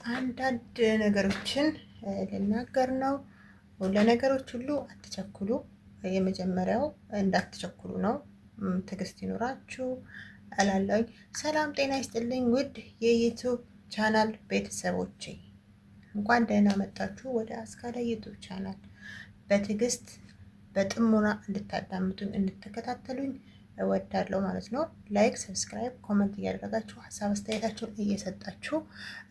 አንዳንድ ነገሮችን ልናገር ነው። ለነገሮች ሁሉ አትቸኩሉ። የመጀመሪያው እንዳትቸኩሉ ነው። ትዕግስት ይኖራችሁ እላለሁኝ። ሰላም ጤና ይስጥልኝ ውድ የዩቱብ ቻናል ቤተሰቦቼ፣ እንኳን ደህና መጣችሁ ወደ አስካለ ዩቱብ ቻናል። በትዕግስት በጥሞና እንድታዳምጡኝ እንድትከታተሉኝ እወዳለሁ ማለት ነው። ላይክ፣ ሰብስክራይብ፣ ኮመንት እያደረጋችሁ ሀሳብ አስተያየታችሁን እየሰጣችሁ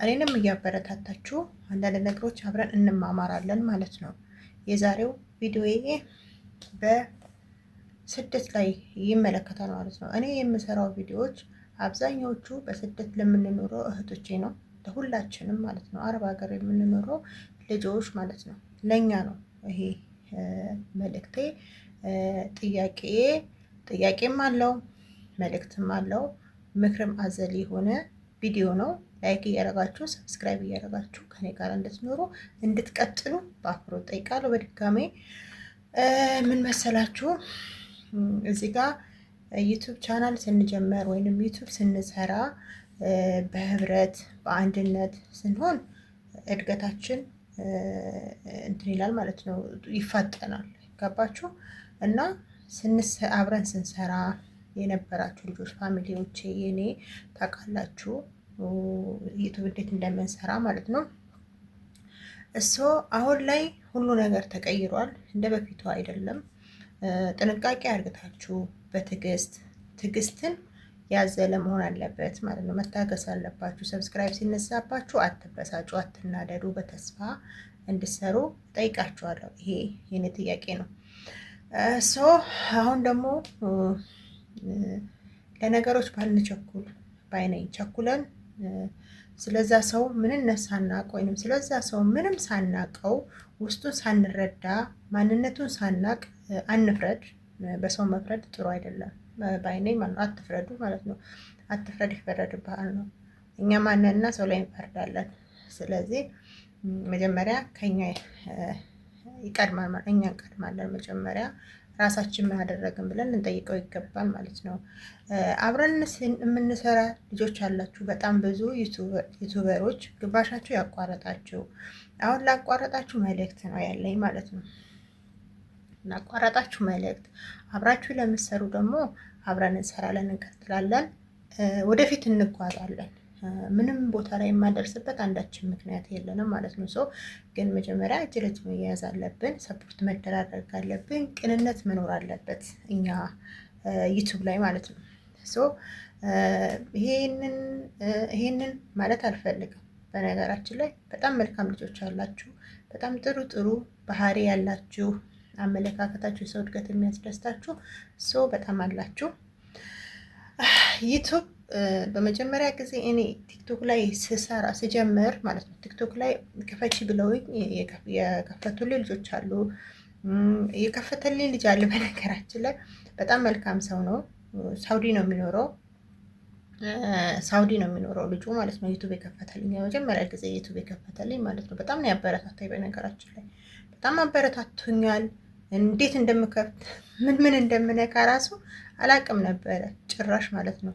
እኔንም እያበረታታችሁ አንዳንድ ነገሮች አብረን እንማማራለን ማለት ነው። የዛሬው ቪዲዮዬ በስደት ላይ ይመለከታል ማለት ነው። እኔ የምሰራው ቪዲዮዎች አብዛኛዎቹ በስደት ለምንኖረው እህቶቼ ነው፣ ለሁላችንም ማለት ነው። አረብ ሀገር የምንኖረው ልጆች ማለት ነው። ለእኛ ነው ይሄ መልእክቴ። ጥያቄም አለው መልእክትም አለው፣ ምክርም አዘል የሆነ ቪዲዮ ነው። ላይክ እያደረጋችሁ ሰብስክራይብ እያደረጋችሁ ከኔ ጋር እንድትኖሩ እንድትቀጥሉ በአክብሮት ጠይቃለሁ። በድጋሜ ምን መሰላችሁ፣ እዚህ ጋር ዩቱብ ቻናል ስንጀምር ወይንም ዩቱብ ስንሰራ በህብረት በአንድነት ስንሆን እድገታችን እንትን ይላል ማለት ነው፣ ይፋጠናል። ገባችሁ? እና አብረን ስንሰራ የነበራችሁ ልጆች ፋሚሊዎቼ የኔ ታውቃላችሁ ዩቱብ እንዴት እንደምንሰራ ማለት ነው። አሁን ላይ ሁሉ ነገር ተቀይሯል፣ እንደ በፊቱ አይደለም። ጥንቃቄ አድርጋችሁ ትዕግስትን ያዘለ መሆን አለበት ማለት ነው። መታገስ አለባችሁ። ሰብስክራይብ ሲነሳባችሁ አትበሳጩ፣ አትናደዱ። በተስፋ እንድሰሩ ጠይቃችኋለሁ። ይሄ የኔ ጥያቄ ነው። አሁን ደግሞ ለነገሮች ባልንቸኩል ባይነኝ። ቸኩለን ስለዛ ሰው ምንነት ሳናቅ ወይንም ስለዛ ሰው ምንም ሳናቀው ውስጡን ሳንረዳ ማንነቱን ሳናቅ አንፍረድ። በሰው መፍረድ ጥሩ አይደለም ባይነኝ ማለት ነው። አትፍረዱ ማለት ነው። አትፍረድ ይፈረድብሃል ነው። እኛ ማንነትና ሰው ላይ እንፈርዳለን። ስለዚህ መጀመሪያ ከኛ ይቀድማል ማለት እኛ እንቀድማለን። መጀመሪያ ራሳችን ምን አደረግን ብለን ልንጠይቀው ይገባል ማለት ነው። አብረን የምንሰራ ልጆች አላችሁ፣ በጣም ብዙ ዩቱበሮች፣ ግባሻችሁ ያቋረጣችሁ። አሁን ላቋረጣችሁ መልእክት ነው ያለኝ ማለት ነው። ላቋረጣችሁ መልእክት፣ አብራችሁ ለምትሰሩ ደግሞ አብረን እንሰራለን፣ እንቀጥላለን፣ ወደፊት እንጓዛለን። ምንም ቦታ ላይ የማደርስበት አንዳችን ምክንያት የለንም ማለት ነው። ግን መጀመሪያ እጅ ለእጅ መያያዝ አለብን፣ ሰፖርት መደራረግ አለብን፣ ቅንነት መኖር አለበት እኛ ዩቱብ ላይ ማለት ነው። ይሄንን ማለት አልፈልግም። በነገራችን ላይ በጣም መልካም ልጆች አላችሁ፣ በጣም ጥሩ ጥሩ ባህሪ ያላችሁ፣ አመለካከታችሁ የሰው እድገት የሚያስደስታችሁ በጣም አላችሁ። ዩቱብ በመጀመሪያ ጊዜ እኔ ቲክቶክ ላይ ስጀምር ማለት ነው፣ ቲክቶክ ላይ ክፈቺ ብለውኝ የከፈቱልኝ ልጆች አሉ። የከፈተልኝ ልጅ አለ በነገራችን ላይ በጣም መልካም ሰው ነው። ሳውዲ ነው የሚኖረው ልጁ ማለት ነው። ዩቱብ የከፈተልኝ የመጀመሪያ ጊዜ ዩቱብ የከፈተልኝ ማለት ነው። በጣም ነው ያበረታታኝ። በነገራችን ላይ በጣም አበረታቱኛል። እንዴት እንደምከፍት ምን እንደምነካ ራሱ አላቅም ነበረ ጭራሽ ማለት ነው።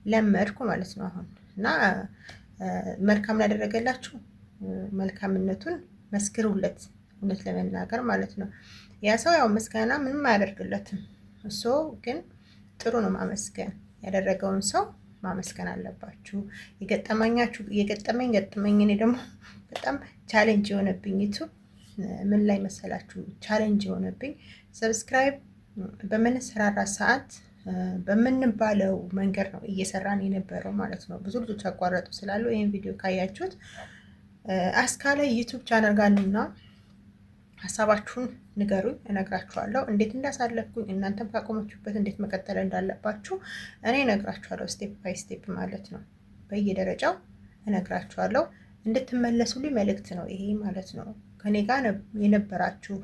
ለመድኩ ማለት ነው አሁን። እና መልካም ላደረገላችሁ መልካምነቱን መስክሩለት፣ እውነት ለመናገር ማለት ነው። ያ ሰው ያው ምስጋና ምንም አያደርግለትም። ግን ጥሩ ነው ማመስገን። ያደረገውን ሰው ማመስገን አለባችሁ። የገጠመኝ እኔ ደግሞ በጣም ቻሌንጅ የሆነብኝ ዩቱብ ምን ላይ መሰላችሁ? ቻሌንጅ የሆነብኝ ሰብስክራይብ በምንሰራራ ሰዓት በምንባለው መንገድ ነው እየሰራን የነበረው ማለት ነው። ብዙ ልጆች አቋረጡ ስላሉ ይህን ቪዲዮ ካያችሁት አስካለ ዩቱብ ቻናል ጋር ነውና ሀሳባችሁን ንገሩኝ፣ እነግራችኋለሁ። እንዴት እንዳሳለፍኩኝ እናንተም ካቆማችሁበት እንዴት መቀጠል እንዳለባችሁ እኔ እነግራችኋለሁ። ስቴፕ ባይ ስቴፕ ማለት ነው። በየደረጃው እነግራችኋለሁ። እንድትመለሱልኝ መልእክት ነው ይሄ ማለት ነው። ከኔ ጋር የነበራችሁ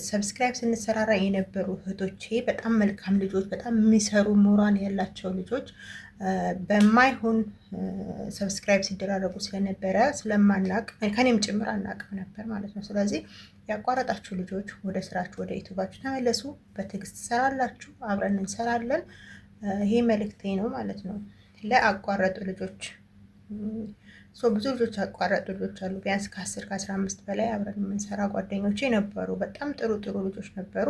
ሰብስክራይብ ስንሰራራ የነበሩ እህቶቼ በጣም መልካም ልጆች፣ በጣም የሚሰሩ ሞራን ያላቸው ልጆች በማይሆን ሰብስክራይብ ሲደራረጉ ስለነበረ ስለማናቅ ከኔም ጭምር አናቅም ነበር ማለት ነው። ስለዚህ ያቋረጣችሁ ልጆች ወደ ስራችሁ ወደ ዩቱባችሁ ተመለሱ። በትዕግስት ትሰራላችሁ፣ አብረን እንሰራለን። ይሄ መልእክቴ ነው ማለት ነው ለአቋረጡ ልጆች። ብዙ ልጆች ያቋረጡ ልጆች አሉ። ቢያንስ ከ10 ከ15 በላይ አብረን የምንሰራ ጓደኞቼ ነበሩ። በጣም ጥሩ ጥሩ ልጆች ነበሩ።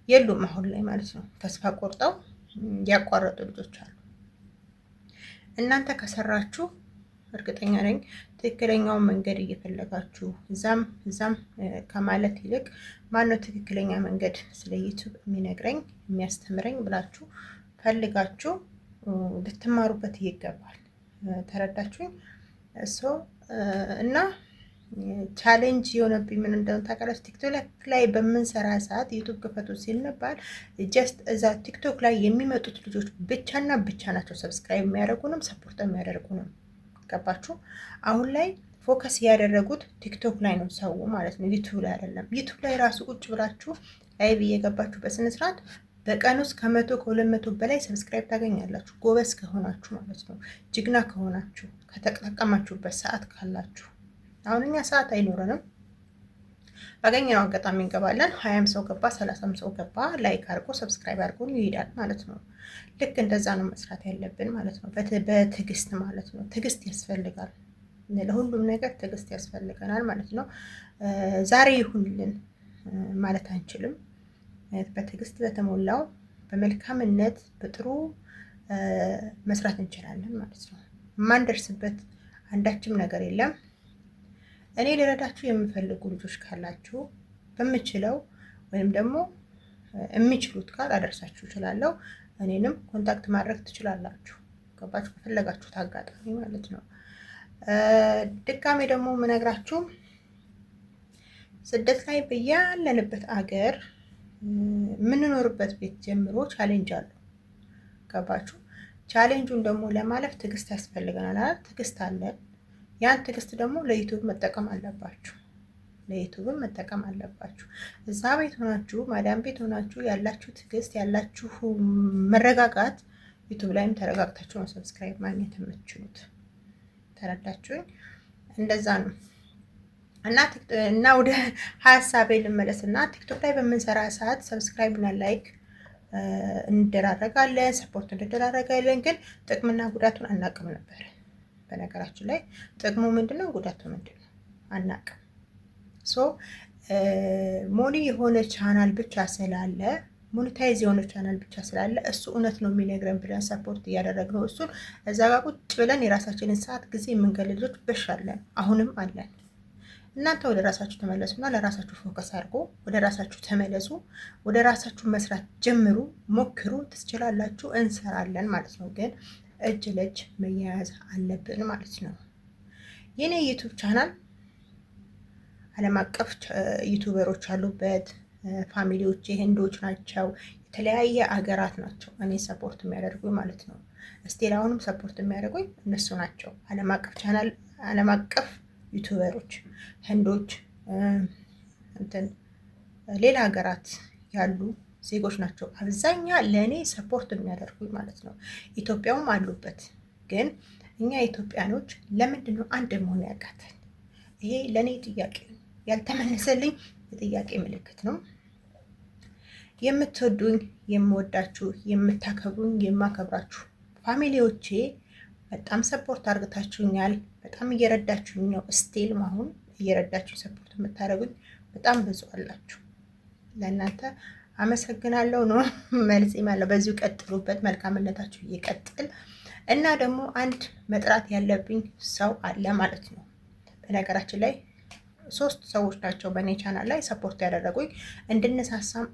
የሉም አሁን ላይ ማለት ነው። ተስፋ ቆርጠው ያቋረጡ ልጆች አሉ። እናንተ ከሰራችሁ እርግጠኛ ነኝ ትክክለኛውን መንገድ እየፈለጋችሁ እዛም ከማለት ይልቅ ማነው ትክክለኛ መንገድ ስለ ዩቱብ የሚነግረኝ የሚያስተምረኝ ብላችሁ ፈልጋችሁ ልትማሩበት ይገባል። ተረዳችሁኝ? እና ቻሌንጅ የሆነብኝ ምን እንደሆነ ታውቃላችሁ? ቲክቶክ ላይ በምንሰራ ሰዓት ዩቱብ ክፈቱ ሲልንባል ጀስት እዛ ቲክቶክ ላይ የሚመጡት ልጆች ብቻና ብቻ ናቸው ሰብስክራይብ የሚያደርጉንም ሰፖርት የሚያደርጉንም። ገባችሁ? አሁን ላይ ፎከስ ያደረጉት ቲክቶክ ላይ ነው ሰው ማለት ነው፣ ዩቱብ ላይ አይደለም። ዩቱብ ላይ ራሱ ቁጭ ብላችሁ ላይቭ እየገባችሁ በስነ ስርዓት በቀን ውስጥ ከ100 በላይ ሰብስክራይብ ታገኛላችሁ። ጎበዝ ከሆናችሁ ማለት ነው፣ ጅግና ከሆናችሁ፣ ከተጠቀማችሁበት ሰዓት ካላችሁ። አሁን እኛ ሰዓት አይኖረንም፣ ባገኘነው አጋጣሚ እንገባለን። 20 ሰው ገባ 30 ሰው ገባ ላይክ አድርጎ ሰብስክራይብ አድርጎ ይሄዳል ማለት ነው። ልክ እንደዛ ነው መስራት ያለብን ማለት ነው፣ በትዕግስት ማለት ነው። ትዕግስት ያስፈልጋል፣ ለሁሉም ነገር ትዕግስት ያስፈልገናል ማለት ነው። ዛሬ ይሁንልን ማለት አንችልም። በትዕግስት በተሞላው በመልካምነት በጥሩ መስራት እንችላለን ማለት ነው። የማንደርስበት አንዳችም ነገር የለም። እኔ ልረዳችሁ የምፈልጉ ልጆች ካላችሁ በምችለው ወይም ደግሞ የሚችሉት ጋር አደርሳችሁ እችላለሁ። እኔንም ኮንታክት ማድረግ ትችላላችሁ። ገባችሁ? ከፈለጋችሁት አጋጣሚ ማለት ነው። ድጋሜ ደግሞ ምነግራችሁ ስደት ላይ በያለንበት አገር የምንኖርበት ቤት ጀምሮ ቻሌንጅ አለው። ገባችሁ? ቻሌንጁን ደግሞ ለማለፍ ትዕግስት ያስፈልገናል አይደል? ትዕግስት አለን። ያን ትዕግስት ደግሞ ለዩቱብ መጠቀም አለባችሁ። ለዩቱብም መጠቀም አለባችሁ። እዛ ቤት ሆናችሁ ማዳም ቤት ሆናችሁ ያላችሁ ትዕግስት ያላችሁ መረጋጋት ዩቱብ ላይም ተረጋግታችሁ ነው ሰብስክራይብ ማግኘት የምትችሉት። ተረዳችሁኝ? እንደዛ ነው። እና ወደ ሀሳቤ ልመለስና ቲክቶክ ላይ በምንሰራ ሰዓት ሰብስክራይብ እና ላይክ እንደራረጋለን፣ ሰፖርት እንደራረጋለን። ግን ጥቅምና ጉዳቱን አናቅም ነበር። በነገራችን ላይ ጥቅሙ ምንድነው? ጉዳቱ ምንድነው? አናቅም። ሞኒ የሆነ ቻናል ብቻ ስላለ ሞኔታይዝ የሆነ ቻናል ብቻ ስላለ እሱ እውነት ነው የሚነግረን ብለን ሰፖርት እያደረግነው እሱን እዛ ጋር ቁጭ ብለን የራሳችንን ሰዓት ጊዜ የምንገል ልጆች በሻለን አሁንም አለን። እናንተ ወደ ራሳችሁ ተመለሱና ለራሳችሁ ፎከስ አድርጎ ወደ ራሳችሁ ተመለሱ። ወደ ራሳችሁ መስራት ጀምሩ፣ ሞክሩ። ትችላላችሁ፣ እንሰራለን ማለት ነው። ግን እጅ ለእጅ መያያዝ አለብን ማለት ነው። የኔ ዩቱብ ቻናል ዓለም አቀፍ ዩቱበሮች አሉበት። ፋሚሊዎች ህንዶች ናቸው፣ የተለያየ አገራት ናቸው እኔ ሰፖርት የሚያደርጉኝ ማለት ነው። እስቲል አሁንም ሰፖርት የሚያደርጉኝ እነሱ ናቸው። ዓለም አቀፍ ቻናል፣ ዓለም አቀፍ ዩቱበሮች ህንዶች፣ ሌላ ሀገራት ያሉ ዜጎች ናቸው አብዛኛ ለእኔ ሰፖርት የሚያደርጉኝ ማለት ነው። ኢትዮጵያውም አሉበት። ግን እኛ ኢትዮጵያኖች ለምንድን ነው አንድ መሆን ያቃተን? ይሄ ለእኔ ጥያቄ ነው፣ ያልተመለሰልኝ የጥያቄ ምልክት ነው። የምትወዱኝ፣ የምወዳችሁ፣ የምታከብሩኝ፣ የማከብራችሁ ፋሚሊዎቼ በጣም ሰፖርት አድርግታችሁኛል። በጣም እየረዳችሁኝ ነው። ስቲል አሁን እየረዳችሁ ሰፖርት የምታደርጉኝ በጣም ብዙ አላችሁ። ለእናንተ አመሰግናለሁ ነው መልስ ማለት። በዚሁ ቀጥሉበት፣ መልካምነታችሁ እየቀጥል እና ደግሞ አንድ መጥራት ያለብኝ ሰው አለ ማለት ነው። በነገራችን ላይ 3 ሰዎች ናቸው በእኔ ቻናል ላይ ሰፖርት ያደረጉኝ፣ እንድነሳሳም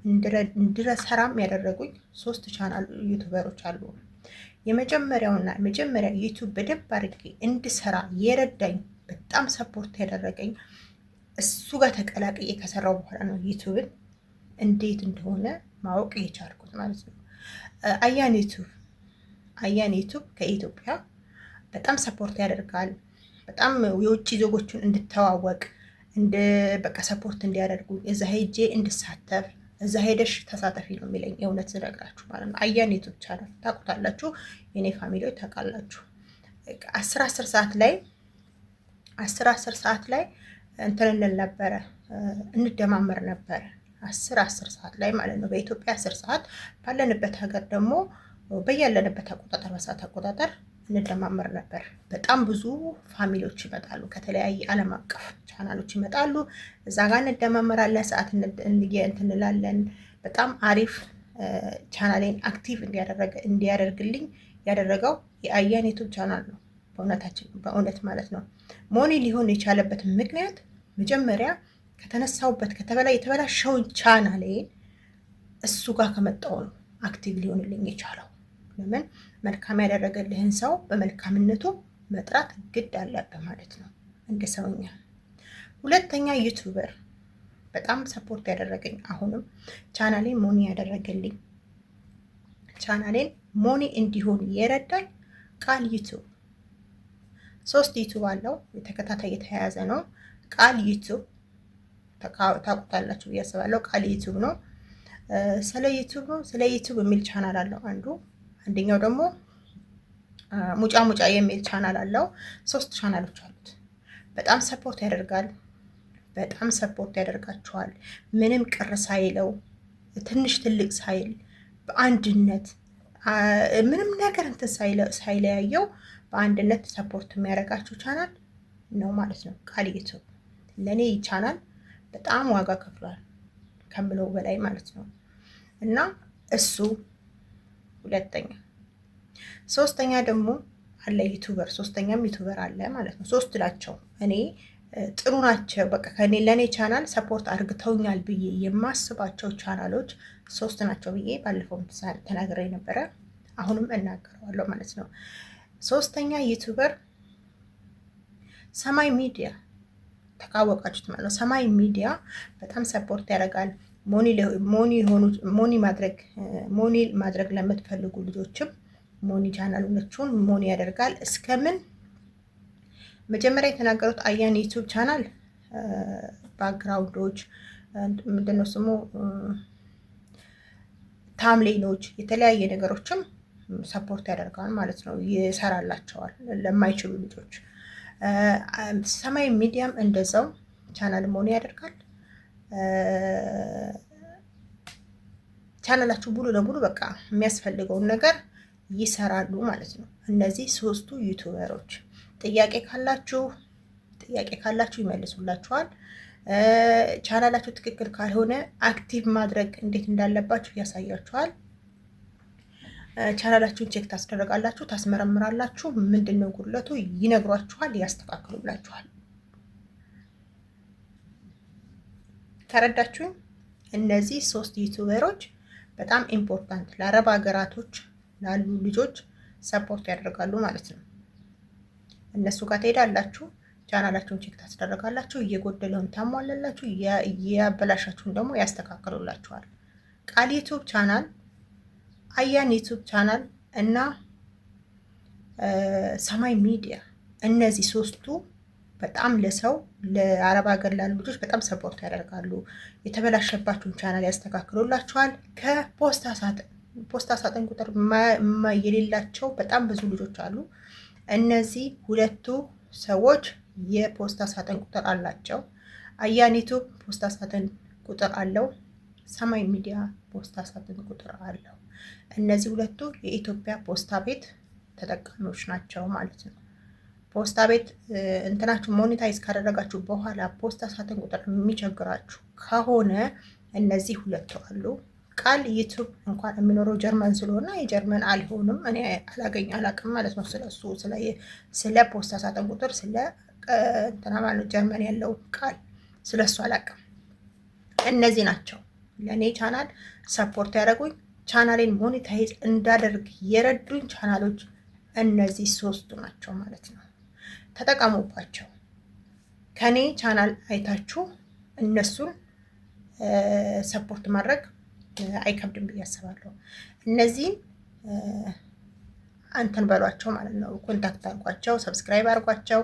እንድረሰራም ያደረጉኝ 3 ቻናል ዩቱበሮች አሉ። የመጀመሪያውና መጀመሪያ ዩቱብ በደንብ አድርጌ እንድሰራ የረዳኝ በጣም ሰፖርት ያደረገኝ እሱ ጋር ተቀላቅዬ ከሰራው በኋላ ነው ዩቱብን እንዴት እንደሆነ ማወቅ የቻልኩት ማለት ነው። አያን ዩቱብ ከኢትዮጵያ በጣም ሰፖርት ያደርጋል። በጣም የውጭ ዜጎችን እንድተዋወቅ በቃ ሰፖርት እንዲያደርጉ እዛ ሄጄ እንድሳተፍ እዛ ሄደሽ ተሳተፊ ነው የሚለኝ። የእውነት ስነግራችሁ ማለት ነው። አያን ዩቱብ ቻናል ታውቁታላችሁ፣ የኔ ፋሚሊዎች ታውቃላችሁ። 10 ሰዓት ላይ እንትን እንል ነበረ፣ እንደማመር ነበረ 10 ሰዓት ላይ ማለት ነው። በኢትዮጵያ 10 ሰዓት፣ ባለንበት ሀገር ደግሞ በያለንበት አቆጣጠር በሰዓት አቆጣጠር እንደማመር ነበር። በጣም ብዙ ፋሚሊዎች ይመጣሉ፣ ከተለያየ ዓለም አቀፍ ቻናሎች ይመጣሉ። እዛ ጋር እንደማመራለን፣ ሰዓት እንላለን። በጣም አሪፍ ቻናሌን አክቲቭ እንዲያደርግልኝ ያደረገው የአያን ዩቱብ ቻናል ነው። በእውነት ማለት ነው። ሞኒ ሊሆን የቻለበት ምክንያት መጀመሪያ ከተነሳውበት የተበላሸውን ቻናሌን እሱ ጋር ከመጣው ነው አክቲቭ ሊሆንልኝ የቻለው። ለምን መልካም ያደረገልህን ሰው በመልካምነቱ መጥራት ግድ አለብህ ማለት ነው፣ እንደ ሰውኛ። ሁለተኛ ዩቱበር በጣም ሰፖርት ያደረገኝ አሁንም ቻናሌን ሞኒ ያደረገልኝ ቻናሌን ሞኒ እንዲሆን የረዳኝ ቃል ዩቱብ 3 ዩቱብ አለው፣ የተከታታይ የተያያዘ ነው። ቃል ዩቱብ ታውቁታላችሁ ብዬ አስባለሁ። ቃል ዩቱብ ነው። ስለ ዩቱብ የሚል ቻናል አለው አንደኛው ደግሞ ሙጫ ሙጫ የሚል ቻናል አለው። 3 ቻናሎች አሉት። በጣም ሰፖርት ያደርጋል። በጣም ሰፖርት ያደርጋቸዋል። ምንም ቅር ሳይለው ትንሽ ትልቅ ሳይል በአንድነት ምንም ነገር እንትን ሳይለያየው በአንድነት ሰፖርት የሚያደርጋቸው ቻናል ነው ማለት ነው ቃል ዩቱብ። ለእኔ ቻናል በጣም ዋጋ ከፍሏል ከምለው በላይ ማለት ነው። እና እሱ ሁለተኛ። ሶስተኛ ደግሞ አለ ዩቱበር፣ ሶስተኛም ዩቱበር አለ ማለት ነው። 3 ናቸው። እኔ ጥሩ ናቸው በቃ ለእኔ ቻናል ሰፖርት አድርግተውኛል ብዬ የማስባቸው ቻናሎች 3 ናቸው ብዬ ባለፈው ተናግሬ ነበረ። አሁንም እናገረዋለሁ ማለት ነው። ሶስተኛ ዩቱበር ሰማይ ሚዲያ፣ ተካወቃችሁት ማለት ነው። ሰማይ ሚዲያ በጣም ሰፖርት ያደርጋል። ሞኒ ማድረግ ለምትፈልጉ ልጆችም ሞኒ ቻናሎቹን ሞኒ ያደርጋል። እስከምን መጀመሪያ የተናገሩት አያን ዩቱብ ቻናል ባክግራውንዶች ምንድነው ስሙ ታምሌኖች፣ የተለያየ ነገሮችም ሰፖርት ያደርጋል ማለት ነው፣ ይሰራላቸዋል ለማይችሉ ልጆች። ሰማይ ሚዲያም እንደዛው ቻናል ሞኒ ያደርጋል። ቻናላችሁ ሙሉ ለሙሉ በቃ የሚያስፈልገውን ነገር ይሰራሉ ማለት ነው። እነዚህ 3ቱ ዩቱበሮች ጥያቄ ካላችሁ ይመልሱላችኋል። ቻናላችሁ ትክክል ካልሆነ አክቲቭ ማድረግ እንዴት እንዳለባችሁ ያሳያችኋል። ቻናላችሁን ቼክ ታስደረጋላችሁ፣ ታስመረምራላችሁ። ምንድነው ጉድለቱ ይነግሯችኋል፣ ያስተካክሉላችኋል። ተረዳችሁኝ? እነዚህ 3 ዩቱበሮች በጣም ኢምፖርታንት ለአረብ ሀገራቶች ላሉ ልጆች ሰፖርት ያደርጋሉ ማለት ነው። እነሱ ጋር ትሄዳላችሁ፣ ቻናላችሁን ቼክ ታስደረጋላችሁ፣ እየጎደለውን ታሟላላችሁ፣ እያበላሻችሁን ደግሞ ያስተካክሉላችኋል። ቃል ዩቱብ ቻናል፣ አያን ዩቱብ ቻናል እና ሰማይ ሚዲያ፣ እነዚህ 3ቱ በጣም ለአረብ ሀገር ላሉ ልጆች በጣም ሰፖርት ያደርጋሉ። የተበላሸባችሁን ቻናል ያስተካክሉላችኋል። ፖስታ ሳጥን ቁጥር የሌላቸው በጣም ብዙ ልጆች አሉ። እነዚህ 2ቱ ሰዎች የፖስታ ሳጥን ቁጥር አላቸው። አያን ዩቱብ ፖስታ ሳጥን ቁጥር አለው። ሰማይ ሚዲያ ፖስታ ሳጥን ቁጥር አለው። እነዚህ 2ቱ የኢትዮጵያ ፖስታ ቤት ተጠቃሚዎች ናቸው ማለት ነው። ፖስታ ቤት እንትናችሁ ሞኔታይዝ ካደረጋችሁ በኋላ ፖስታ ሳጥን ቁጥር የሚቸግራችሁ ከሆነ እነዚህ 2ቱ አሉ። ቃል ዩቱብ እንኳን የሚኖረው ጀርመን ስለሆነ የጀርመን አልሆንም እኔ አላቅም ማለት ነው። ስለሱ ስለ ፖስታ ሳጥን ቁጥር ስለ እንትና ማለት ጀርመን ያለው ቃል ስለሱ አላቅም። እነዚህ ናቸው ለእኔ ቻናል ሰፖርት ያደረጉኝ፣ ቻናሌን ሞኔታይዝ እንዳደርግ የረዱኝ ቻናሎች እነዚህ 3ቱ ናቸው ማለት ነው። ተጠቀሙባቸው። ከኔ ቻናል አይታችሁ እነሱን ሰፖርት ማድረግ አይከብድም ብዬ አስባለሁ። እነዚህን አንተን በሏቸው ማለት ነው። ኮንታክት አድርጓቸው፣ ሰብስክራይብ አድርጓቸው።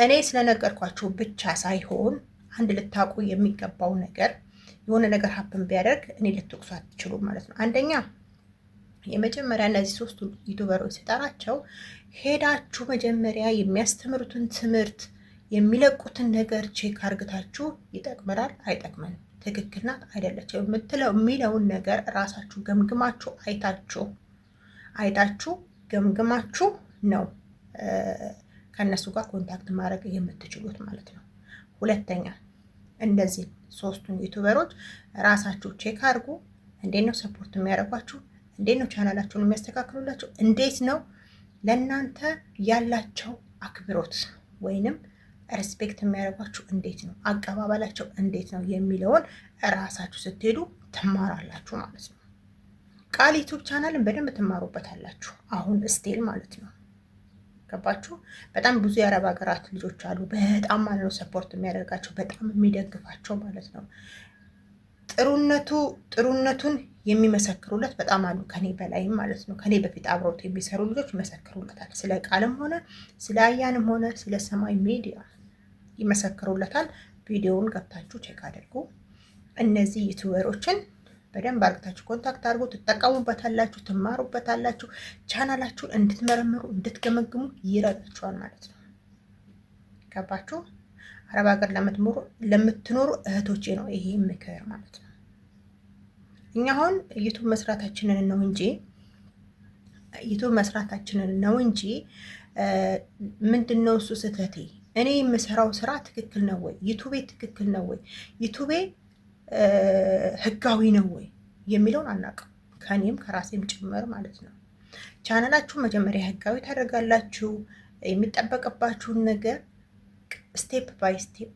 እኔ ስለነገርኳችሁ ብቻ ሳይሆን አንድ ልታውቁ የሚገባው ነገር የሆነ ነገር ሀፕን ቢያደርግ እኔ ልትወቅሱ አትችሉም ማለት ነው። አንደኛ የመጀመሪያ እነዚህ 3ቱ ዩቱበሮች ሲጠራቸው ሄዳችሁ መጀመሪያ የሚያስተምሩትን ትምህርት የሚለቁትን ነገር ቼክ አርግታችሁ ይጠቅመናል አይጠቅመንም፣ ትክክል ናት አይደለችም የሚለውን ነገር ራሳችሁ ገምግማችሁ አይታችሁ ገምግማችሁ ነው ከእነሱ ጋር ኮንታክት ማድረግ የምትችሉት ማለት ነው። ሁለተኛ እንደዚህ ሶስቱን ዩቱበሮች ራሳችሁ ቼክ አድርጉ። እንዴት ነው ሰፖርት የሚያደርጓችሁ? እንዴት ነው ቻናላችሁን የሚያስተካክሉላችሁ? እንዴት ነው ለእናንተ ያላቸው አክብሮት ወይንም ሬስፔክት የሚያደርጓችሁ? እንዴት ነው አቀባበላቸው? እንዴት ነው የሚለውን ራሳችሁ ስትሄዱ ትማራላችሁ ማለት ነው። ቃል ዩቱብ ቻናልን በደንብ ትማሩበታላችሁ። አሁን ስቴል ማለት ነው። ገባችሁ? በጣም ብዙ የአረብ ሀገራት ልጆች አሉ። በጣም ማለት ነው ሰፖርት የሚያደርጋቸው በጣም የሚደግፋቸው ማለት ነው። ጥሩነቱን የሚመሰክሩለት በጣም አሉ፣ ከኔ በላይም ማለት ነው። ከኔ በፊት አብረውት የሚሰሩ ልጆች ይመሰክሩለታል። ስለ ቃልም ሆነ ስለ አያንም ሆነ ስለ ሰማይ ሚዲያ ይመሰክሩለታል። ቪዲዮውን ገብታችሁ ቼክ አድርጉ። እነዚህ ዩቱበሮችን በደንብ አርግታችሁ ኮንታክት አድርጉ። ትጠቀሙበታላችሁ፣ ትማሩበታላችሁ። ቻናላችሁን እንድትመረምሩ እንድትገመግሙ ይረዳችኋል ማለት ነው። ገባችሁ? አረብ ሀገር ለምትኖሩ እህቶቼ ነው ይሄ ምክር ማለት ነው። እኛ አሁን ዩቱብ መስራታችንን ነው እንጂ ምንድነው እሱ ስህተቴ? እኔ የምሰራው ስራ ትክክል ነው ወይ? ዩቱቤ ትክክል ነው ወይ? ዩቱቤ ህጋዊ ነው ወይ የሚለውን አናውቅም። ከኔም ከራሴም ጭምር ማለት ነው። ቻናላችሁ መጀመሪያ ህጋዊ ታደርጋላችሁ። የሚጠበቅባችሁን ነገር ስቴፕ ባይ ስቴፕ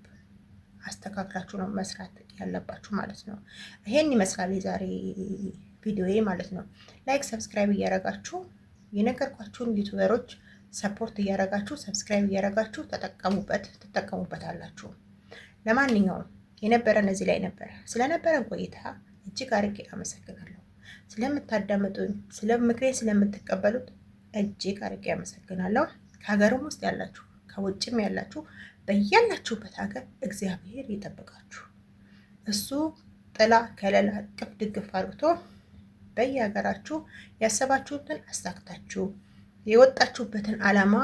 አስተካክላችሁ ነው መስራት ያለባችሁ ማለት ነው። ይሄን ይመስላል የዛሬ ቪዲዮ ማለት ነው። ላይክ ሰብስክራይብ እያደረጋችሁ የነገርኳችሁን ዩቱበሮች ሰፖርት እያደረጋችሁ ሰብስክራይብ እያደረጋችሁ ትጠቀሙበታላችሁ። ለማንኛውም የነበረን እዚህ ላይ ነበረ። ስለነበረን ቆይታ እጅግ አድርጌ አመሰግናለሁ። ስለምታዳምጡኝ፣ ምክሬን ስለምትቀበሉት እጅግ አድርጌ አመሰግናለሁ። ከሀገርም ውስጥ ያላችሁ ከውጭም ያላችሁ በያላችሁበት ሀገር እግዚአብሔር ይጠብቃችሁ። እሱ ጥላ ከለላ እቅፍ ድግፍ አድርጎ በየሀገራችሁ ያሰባችሁትን አሳክታችሁ የወጣችሁበትን ዓላማ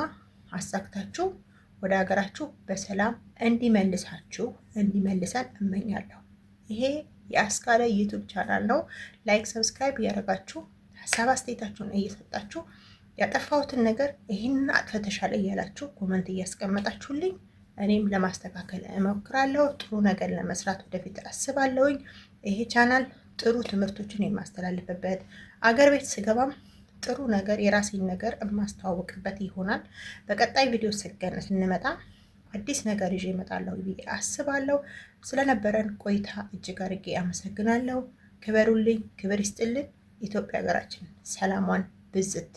አሳክታችሁ ወደ ሀገራችሁ በሰላም እንዲመልሰን እመኛለሁ። ይሄ የአስካለ ዩቱብ ቻናል ነው። ላይክ ሰብስክራይብ እያደረጋችሁ ሀሳብ አስተያየታችሁን እየሰጣችሁ ያጠፋሁትን ነገር ይህንን አጥፍተሻል እያላችሁ ኮመንት እያስቀመጣችሁልኝ እኔም ለማስተካከል እሞክራለሁ። ጥሩ ነገር ለመስራት ወደፊት አስባለሁኝ። ይሄ ቻናል ጥሩ ትምህርቶችን የማስተላልፍበት አገር ቤት ስገባም ጥሩ ነገር የራሴን ነገር የማስተዋወቅበት ይሆናል። በቀጣይ ቪዲዮ ስንመጣ አዲስ ነገር ይዤ እመጣለሁ ብዬ አስባለሁ። ስለነበረን ቆይታ እጅግ አድርጌ አመሰግናለሁ። ክበሩልኝ፣ ክብር ይስጥልን። ኢትዮጵያ ሀገራችን ሰላሟን ብዝት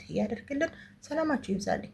እያደርግልን። ሰላማችሁ ይብዛልኝ።